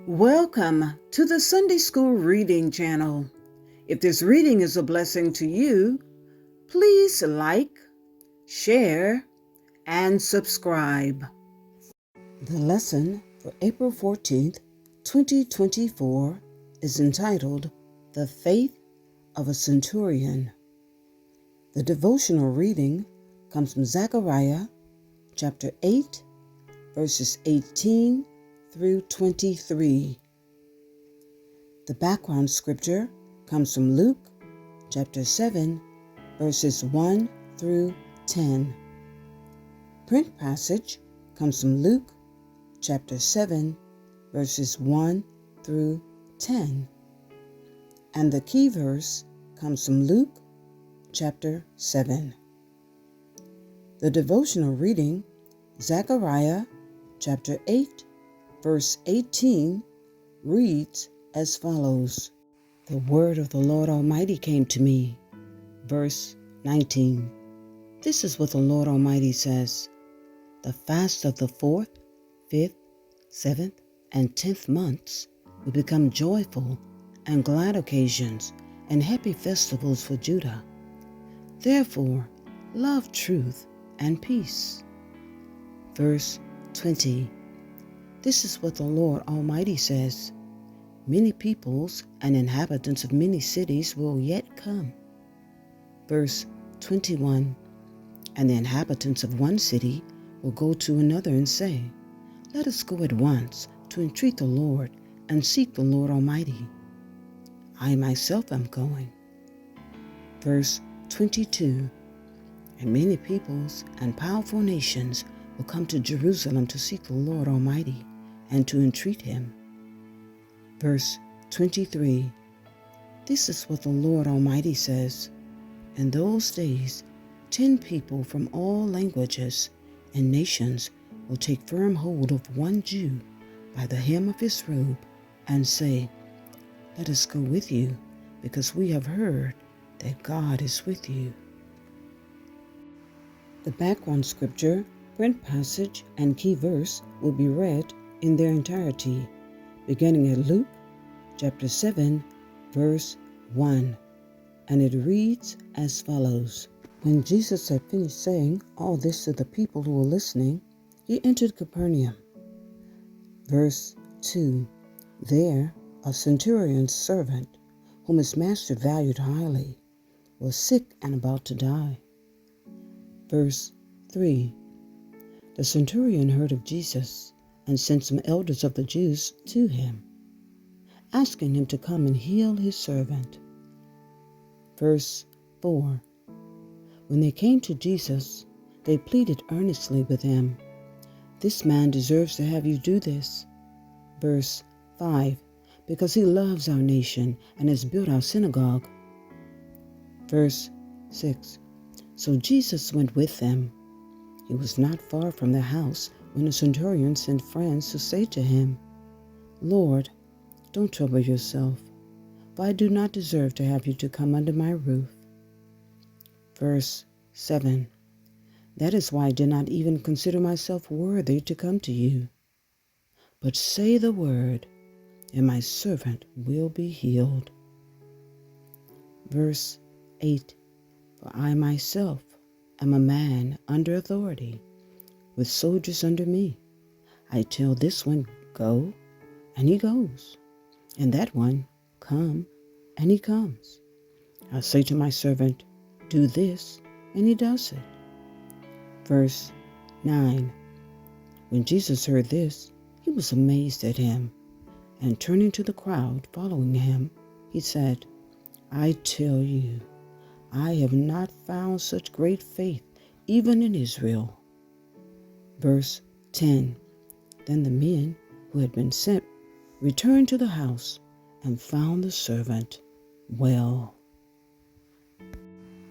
Welcome to the Sunday School Reading Channel. If this reading is a blessing to you, please like, share, and subscribe. The lesson for April 14th, 2024 is entitled, The Faith of a Centurion. The devotional reading comes from Zechariah chapter 8, verses 18 through 23. The background scripture comes from Luke chapter 7, verses 1 through 10. Print passage comes from Luke chapter 7, verses 1 through 10. And the key verse comes from Luke chapter 7. The devotional reading, Zechariah chapter 8, verse 18, reads as follows. The word of the Lord Almighty came to me. Verse 19. This is what the Lord Almighty says. The fast of the 4th, 5th, 7th, and 10th months will become joyful and glad occasions and happy festivals for Judah. Therefore, love truth and peace. Verse 20. This is what the Lord Almighty says. Many peoples and inhabitants of many cities will yet come. Verse 21. And the inhabitants of one city will go to another and say, Let us go at once to entreat the Lord and seek the Lord Almighty. I myself am going. Verse 22. And many peoples and powerful nations will come to Jerusalem to seek the Lord Almighty and to entreat him. Verse 23. This is what the Lord Almighty says. In those days, 10 people from all languages and nations will take firm hold of one Jew by the hem of his robe and say, Let us go with you, because we have heard that God is with you. The background scripture, print passage, and key verse will be read in their entirety, beginning at Luke chapter 7, verse 1, and it reads as follows. When Jesus had finished saying all this to the people who were listening, he entered Capernaum. Verse 2. There a centurion's servant, whom his master valued highly, was sick and about to die. Verse 3. The centurion heard of Jesus and sent some elders of the Jews to him, asking him to come and heal his servant. Verse 4. When they came to Jesus, they pleaded earnestly with him, This man deserves to have you do this. Verse 5. Because he loves our nation and has built our synagogue. Verse 6. So Jesus went with them. He was not far from the house when the centurion sent friends to say to him, Lord, don't trouble yourself, for I do not deserve to have you to come under my roof. Verse 7. That is why I did not even consider myself worthy to come to you. But say the word, and my servant will be healed. Verse 8. For I myself am a man under authority, with soldiers under me. I tell this one, Go, and he goes, and that one, Come, and he comes. I say to my servant, Do this, and he does it. Verse 9. When Jesus heard this, he was amazed at him, and turning to the crowd following him, he said, I tell you, I have not found such great faith even in Israel. Verse 10. Then the men who had been sent returned to the house and found the servant well.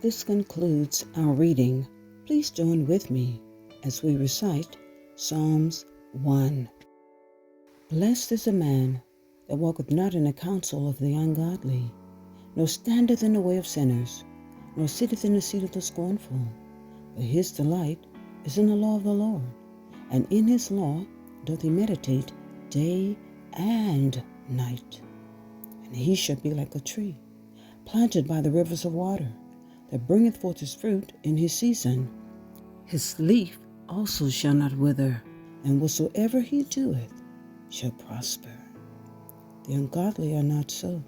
This concludes our reading. Please join with me as we recite Psalms 1. Blessed is the man that walketh not in the counsel of the ungodly, nor standeth in the way of sinners, nor sitteth in the seat of the scornful. But his delight is in the law of the Lord, and in his law doth he meditate day and night. And he shall be like a tree planted by the rivers of water, that bringeth forth his fruit in his season. His leaf also shall not wither, and whatsoever he doeth shall prosper. The ungodly are not so,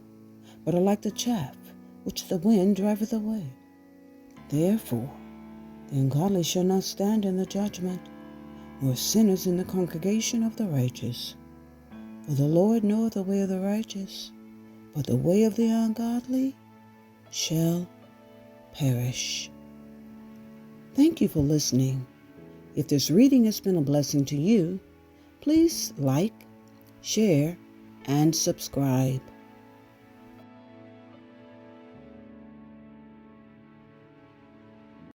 but are like the chaff which the wind driveth away. Therefore the ungodly shall not stand in the judgment, nor sinners in the congregation of the righteous. For the Lord knoweth the way of the righteous, but the way of the ungodly shall perish. Thank you for listening. If this reading has been a blessing to you, please like, share, and subscribe.